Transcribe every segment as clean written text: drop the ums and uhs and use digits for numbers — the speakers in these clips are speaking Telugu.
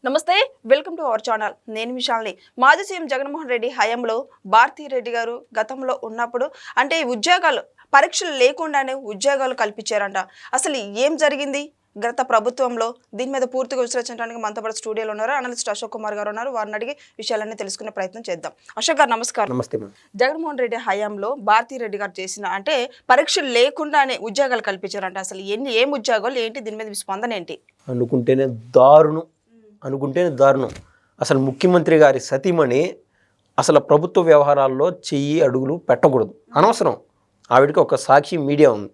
నమస్తే, వెల్కమ్ టు అవర్ ఛానల్. నేను విశాల్ని. మాజీ సీఎం జగన్మోహన్ రెడ్డి హయాంలో భారతీ రెడ్డి గారు గతంలో ఉన్నప్పుడు అంటే ఉద్యోగాలు పరీక్షలు లేకుండానే ఉద్యోగాలు కల్పించారంట. అసలు ఏం జరిగింది గత ప్రభుత్వంలో? దీని మీద పూర్తిగా విశ్లేషించడానికి మనతో పాటు స్టూడియోలో ఉన్నారు అనలిస్ట్ అశోక్ కుమార్ గారు ఉన్నారు. వారిని అడిగి విషయాలన్నీ తెలుసుకునే ప్రయత్నం చేద్దాం. అశోక్ గారు నమస్కారం. నమస్తే. జగన్మోహన్ రెడ్డి హయాంలో భారతీ రెడ్డి గారు చేసిన అంటే పరీక్షలు లేకుండానే ఉద్యోగాలు కల్పించారంట. అసలు ఏం ఉద్యోగాలు ఏంటి? దీని మీద స్పందన ఏంటి? అనుకుంటేనే దారుణం. అసలు ముఖ్యమంత్రి గారి సతీమణి అసలు ప్రభుత్వ వ్యవహారాల్లో చెయ్యి అడుగులు పెట్టకూడదు, అనవసరం. ఆవిడకి ఒక సాక్షి మీడియా ఉంది,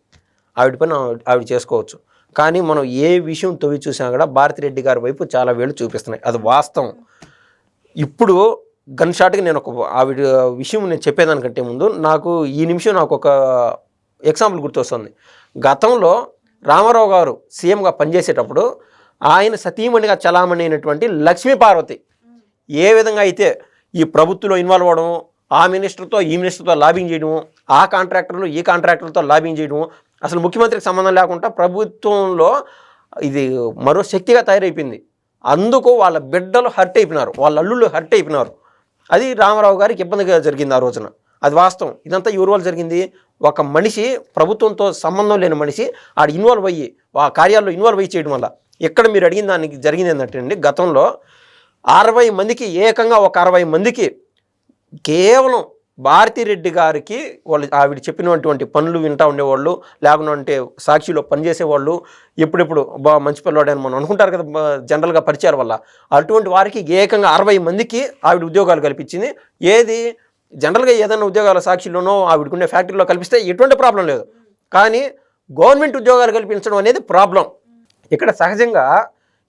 ఆవిడ పైన ఆవిడ చేసుకోవచ్చు. కానీ మనం ఏ విషయం తవ్వి చూసినా కూడా భారతిరెడ్డి గారి వైపు చాలా వేళ్ళు చూపిస్తున్నాయి, అది వాస్తవం. ఇప్పుడు గన్ షాట్కి నేను ఒక ఆవిడ విషయం నేను చెప్పేదానికంటే ముందు నాకు ఈ నిమిషం నాకు ఒక ఎగ్జాంపుల్ గుర్తొస్తుంది. గతంలో రామారావు గారు సీఎంగా పనిచేసేటప్పుడు ఆయన సతీమణిగా చలామణి అయినటువంటి లక్ష్మీపార్వతి ఏ విధంగా అయితే ఈ ప్రభుత్వంలో ఇన్వాల్వ్ అవ్వడం, ఆ మినిస్టర్తో ఈ మినిస్టర్తో లాబింగ్ చేయడము, ఆ కాంట్రాక్టర్లు ఈ కాంట్రాక్టర్లతో లాబింగ్ చేయడము, అసలు ముఖ్యమంత్రికి సంబంధం లేకుండా ప్రభుత్వంలో ఇది మరో శక్తిగా తయారైపోయింది. అందుకు వాళ్ళ బిడ్డలు హర్ట్ అయిపోయినారు, వాళ్ళ అల్లుళ్ళు హర్ట్ అయిపోయినారు. అది రామారావు గారికి ఇబ్బందిగా జరిగింది ఆ రోజున, అది వాస్తవం. ఇదంతా ఎవరి వల్ల జరిగింది? ఒక మనిషి, ప్రభుత్వంతో సంబంధం లేని మనిషి ఆడ ఇన్వాల్వ్ అయ్యి ఆ కార్యాల్లో ఇన్వాల్వ్ అయ్యి చేయడం వల్ల. ఇక్కడ మీరు అడిగిన దానికి జరిగింది ఏంటంటే అండి, గతంలో 60 మందికి ఏకంగా ఒక 60 మందికి కేవలం భారతిరెడ్డి గారికి వాళ్ళు ఆవిడ చెప్పినటువంటి పనులు వింటూ ఉండేవాళ్ళు, లేకుంటే సాక్షిలో పనిచేసేవాళ్ళు, ఎప్పుడెప్పుడు మంచి పిల్లవాడు అని మనం అనుకుంటారు కదా జనరల్గా పరిచయాల వల్ల. అటువంటి వారికి ఏకంగా 60 మందికి ఆవిడ ఉద్యోగాలు కల్పించింది. ఏది జనరల్గా ఏదైనా ఉద్యోగాల సాక్షిలోనో ఆవిడకుండే ఫ్యాక్టరీలో కల్పిస్తే ఎటువంటి ప్రాబ్లం లేదు, కానీ గవర్నమెంట్ ఉద్యోగాలు కల్పించడం అనేది ప్రాబ్లం. ఇక్కడ సహజంగా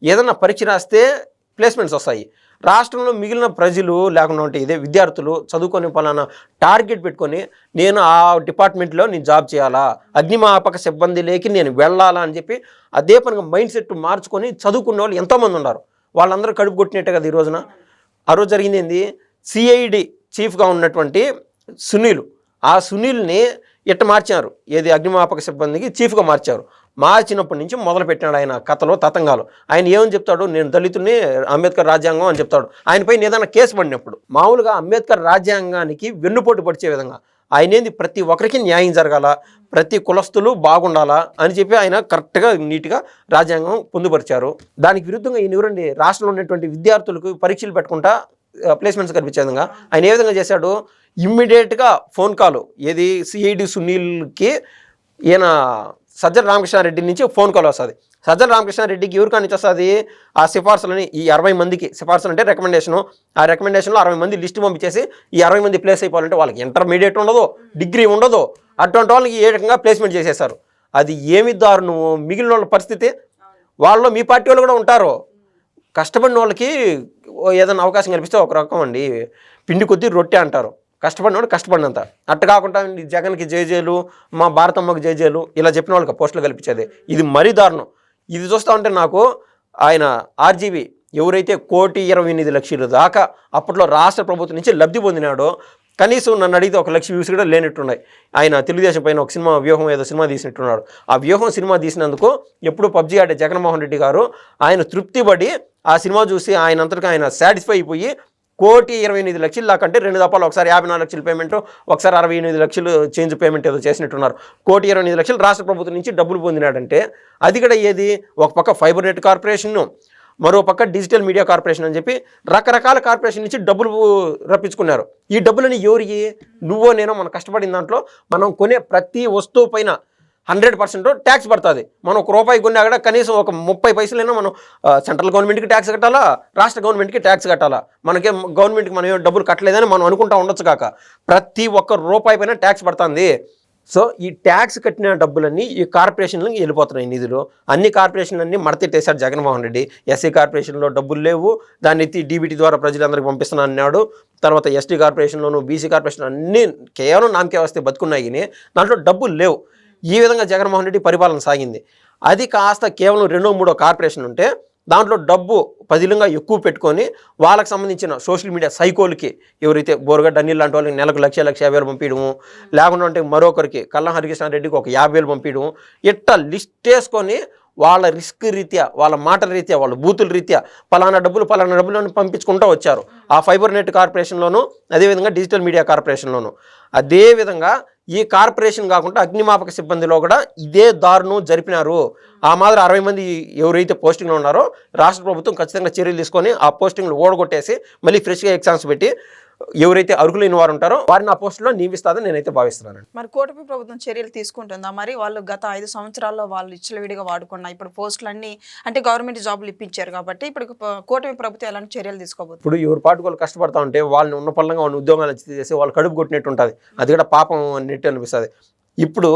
ఏదైనా పరీక్ష రాస్తే ప్లేస్మెంట్స్ వస్తాయి. రాష్ట్రంలో మిగిలిన ప్రజలు లేకుండా ఇదే విద్యార్థులు చదువుకొని పలానా టార్గెట్ పెట్టుకొని నేను ఆ డిపార్ట్మెంట్లో నేను జాబ్ చేయాలా, అగ్నిమాపక సిబ్బంది లేకి నేను వెళ్ళాలా అని చెప్పి అదే పనిగా మైండ్ సెట్ మార్చుకొని చదువుకునే వాళ్ళు ఎంతోమంది ఉన్నారు. వాళ్ళందరూ కడుపు కొట్టినట్టే కదా ఈ రోజున. ఆ రోజు జరిగింది ఏంది, సిఐడి చీఫ్గా ఉన్నటువంటి సునీల్, ఆ సునీల్ని ఇట్ట మార్చారు, ఏది అగ్నిమాపక సిబ్బందికి చీఫ్గా మార్చారు. మార్చినప్పటి నుంచి మొదలు పెట్టినాడు ఆయన కథలో తతంగాలు. ఆయన ఏమని చెప్తాడు, నేను దళితుని, అంబేద్కర్ రాజ్యాంగం అని చెప్తాడు. ఆయనపైన ఏదైనా కేసు పడినప్పుడు మామూలుగా అంబేద్కర్ రాజ్యాంగానికి వెన్నుపోటు పడిచే విధంగా ఆయన ఏంది, ప్రతి ఒక్కరికి న్యాయం జరగాల, ప్రతి కులస్తులు బాగుండాలా అని చెప్పి ఆయన కరెక్ట్గా నీట్గా రాజ్యాంగం పొందుపరిచారు. దానికి విరుద్ధంగా ఈయన ఎవరండి, రాష్ట్రంలో ఉన్నటువంటి విద్యార్థులకు పరీక్షలు పెట్టుకుంటా ప్లేస్మెంట్స్ కల్పించే విధంగా ఆయన ఏ విధంగా చేశాడు, ఇమ్మీడియట్గా ఫోన్ కాల్, ఏది సిఐడి సునీల్కి ఈయన సజ్జల రామకృష్ణారెడ్డి నుంచి ఫోన్ కాల్ వస్తుంది. సజ్జల రామకృష్ణారెడ్డికి ఎవరికి నుంచి వస్తుంది, ఆ సిఫార్సులని ఈ 60 మందికి, సిఫార్సులు అంటే రికమెండేషను, ఆ రికమెండేషన్లో 60 మంది లిస్ట్ పంపించేసి ఈ 60 మంది ప్లేస్ అయిపోవాలంటే వాళ్ళకి ఇంటర్మీడియట్ ఉండదు, డిగ్రీ ఉండదు, అటువంటి వాళ్ళకి ఏ రకంగా ప్లేస్మెంట్ చేసేసారు. అది ఏమి దారుణం. మిగిలిన వాళ్ళ పరిస్థితి, వాళ్ళలో మీ పార్టీ వాళ్ళు కూడా ఉంటారు, కష్టపడిన వాళ్ళకి ఏదైనా అవకాశం కల్పిస్తే ఒక రకం అండి, పిండి కొద్దీ రొట్టె అంటారు, కష్టపడినవాడు కష్టపడినంత. అట్ట కాకుండా జగన్కి జేజేలు, మా భారతమ్మకి జేజేలు ఇలా చెప్పిన వాళ్ళకి పోస్టులు కల్పించేది, ఇది మరీ దారుణం. ఇది చూస్తూ ఉంటే నాకు ఆయన ఆర్జీవీ ఎవరైతే 1,28,00,000 దాకా అప్పట్లో రాష్ట్ర ప్రభుత్వం నుంచి లబ్ధి పొందినాడో, కనీసం నన్ను అడిగితే 1,00,000 వ్యూస్ కూడా లేనట్టున్నాయి. ఆయన తెలుగుదేశం పైన ఒక సినిమా వ్యూహం ఏదో సినిమా తీసినట్టున్నాడు. ఆ వ్యూహం సినిమా తీసినందుకు ఎప్పుడు పబ్జీ ఆడే జగన్మోహన్ రెడ్డి గారు ఆయన తృప్తి పడి ఆ సినిమా చూసి ఆయన అంతటికి ఆయన సాటిస్ఫై అయిపోయి 1,28,00,000 దాకా, అంటే 2 దఫాలు, ఒకసారి 54 లక్షల పేమెంట్, ఒకసారి 68 లక్షలు చేంజ్ పేమెంట్ ఏదో చేసినట్టున్నారు. 1,28,00,000 రాష్ట్ర ప్రభుత్వం నుంచి డబ్బులు పొందినాడంటే అది కూడా ఏది, ఒక పక్క ఫైబర్ నెట్ కార్పొరేషన్, మరో పక్క డిజిటల్ మీడియా కార్పొరేషన్ అని చెప్పి రకరకాల కార్పొరేషన్ నుంచి డబ్బులు రప్పించుకున్నారు. ఈ డబ్బులని ఎవరికి, నువ్వో నేనో మనం కష్టపడిన దాంట్లో మనం కొనే ప్రతి వస్తువు పైన 100% ట్యాక్స్ పడుతుంది. మనం ₹1 కొన్నా కూడా కనీసం ఒక 30 పైసలైనా మనం సెంట్రల్ గవర్నమెంట్కి ట్యాక్స్ కట్టాలా, రాష్ట్ర గవర్నమెంట్కి ట్యాక్స్ కట్టాలా. మనకే గవర్నమెంట్కి మనం ఏం డబ్బులు కట్టలేదని మనం అనుకుంటా ఉండొచ్చు కాక, ప్రతి ఒక్క రూపాయి పైన ట్యాక్స్ పడుతుంది. సో ఈ ట్యాక్స్ కట్టిన డబ్బులన్నీ ఈ కార్పొరేషన్లకి వెళ్ళిపోతున్నాయి నిధులు. అన్ని కార్పొరేషన్లన్నీ మడతెట్టేశారు జగన్మోహన్ రెడ్డి. ఎస్సీ కార్పొరేషన్లో డబ్బులు లేవు, దాన్ని ఎత్తి డీబీటీ ద్వారా ప్రజలందరికీ పంపిస్తున్నా అన్నాడు. తర్వాత ఎస్టీ కార్పొరేషన్లోను, బీసీ కార్పొరేషన్ అన్నీ కేవలం నామకే వస్తే బతుకున్నాయి, కానీ దాంట్లో డబ్బులు లేవు. ఈ విధంగా జగన్మోహన్ రెడ్డి పరిపాలన సాగింది. అది కాస్త కేవలం 2-3 కార్పొరేషన్ ఉంటే దాంట్లో డబ్బు పదిలంగా ఎక్కువ పెట్టుకొని వాళ్ళకి సంబంధించిన సోషల్ మీడియా సైకోలకి, ఎవరైతే బోరగడ్డ అనిల్ లాంటి వాళ్ళకి నెలకు 1,50,000 పంపించడము, లేకుండా అంటే మరొకరికి కల్లం హరికృష్ణారెడ్డికి ఒక 50,000 పంపించడము, ఇట్లా లిస్ట్ వేసుకొని వాళ్ళ రిస్క్ రీత్యా, వాళ్ళ మాటల రీత్యా, వాళ్ళ బూతుల రీత్యా పలానా డబ్బులు అని పంపించుకుంటూ వచ్చారు. ఆ ఫైబర్ నెట్ కార్పొరేషన్లోను, అదేవిధంగా డిజిటల్ మీడియా కార్పొరేషన్లోను. అదేవిధంగా ఈ కార్పొరేషన్ కాకుండా అగ్నిమాపక సిబ్బందిలో కూడా ఇదే దారుణం జరిపినారు. ఆ మాదిరి 60 మంది ఎవరైతే పోస్టింగ్లో ఉన్నారో రాష్ట్ర ప్రభుత్వం ఖచ్చితంగా చర్యలు తీసుకొని ఆ పోస్టింగ్లు ఓడగొట్టేసి మళ్ళీ ఫ్రెష్గా ఎగ్జామ్స్ పెట్టి ఎవరైతే అర్హులైన వారు ఉంటారో వారిని ఆ పోస్టులో నియమిస్తారని నేనైతే భావిస్తున్నాను. మరి కూటమి ప్రభుత్వం చర్యలు తీసుకుంటుందా? మరి వాళ్ళు గత 5 సంవత్సరాల్లో వాళ్ళు విడిగా వాడుకున్న ఇప్పుడు పోస్టులన్నీ అంటే గవర్నమెంట్ జాబులు ఇప్పించారు కాబట్టి ఇప్పుడు కూటమి ప్రభుత్వం ఎలాంటి చర్యలు తీసుకోబోతుంది? ఇప్పుడు ఎవరు పాటు వాళ్ళు కష్టపడతా ఉంటే వాళ్ళని ఉన్న పళ్ళంగా వాళ్ళని ఉద్యోగాలు చేసి వాళ్ళు కడుపు కొట్టినట్టు ఉంటుంది. అది కూడా పాపం అన్నట్టు అనిపిస్తుంది. ఇప్పుడు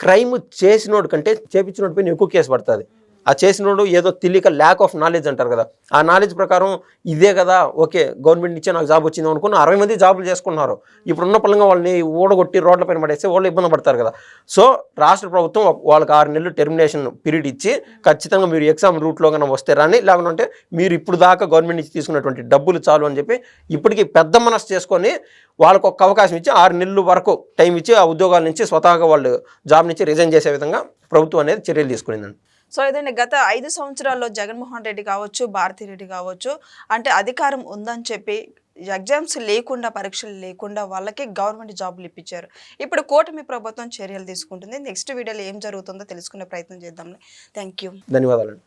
క్రైమ్ చేసినోడు కంటే చేపించినోడి పైన ఎక్కువ కేసు పడుతుంది. ఆ చేసినోడు ఏదో తెలియక ల్యాక్ ఆఫ్ నాలెడ్జ్ అంటారు కదా, ఆ నాలెడ్జ్ ప్రకారం ఇదే కదా ఓకే గవర్నమెంట్ నుంచే నాకు జాబ్ వచ్చింది అనుకుని 60 మంది జాబులు చేసుకున్నారు. ఇప్పుడున్న పళ్ళంగా వాళ్ళని ఊడగొట్టి రోడ్ల పైన పడేస్తే వాళ్ళు ఇబ్బంది పడతారు కదా. సో రాష్ట్ర ప్రభుత్వం వాళ్ళకి 6 నెలలు టెర్మినేషన్ పీరియడ్ ఇచ్చి ఖచ్చితంగా మీరు ఎగ్జామ్ రూట్లో కన్నా వస్తే రాని, లేకుంటే మీరు ఇప్పుడు దాకా గవర్నమెంట్ నుంచి తీసుకున్నటువంటి డబ్బులు చాలు అని చెప్పి ఇప్పటికీ పెద్ద మనసు చేసుకొని వాళ్ళకు ఒక అవకాశం ఇచ్చి 6 నెలల వరకు టైం ఇచ్చి ఆ ఉద్యోగాల నుంచి స్వతహాగా వాళ్ళు జాబ్ నుంచి రిజైన్ చేసే విధంగా ప్రభుత్వం అనేది చర్యలు తీసుకునిందండి. సో ఇదండి గత 5 సంవత్సరాల్లో జగన్మోహన్ రెడ్డి కావచ్చు, భారతిరెడ్డి కావచ్చు, అంటే అధికారం ఉందని చెప్పి ఎగ్జామ్స్ లేకుండా, పరీక్షలు లేకుండా వాళ్ళకి గవర్నమెంట్ జాబులు ఇప్పించారు. ఇప్పుడు కూటమి ప్రభుత్వం చర్యలు తీసుకుంటుంది. నెక్స్ట్ వీడియోలో ఏం జరుగుతుందో తెలుసుకునే ప్రయత్నం చేద్దాం. Thank you. ధన్యవాదాలు.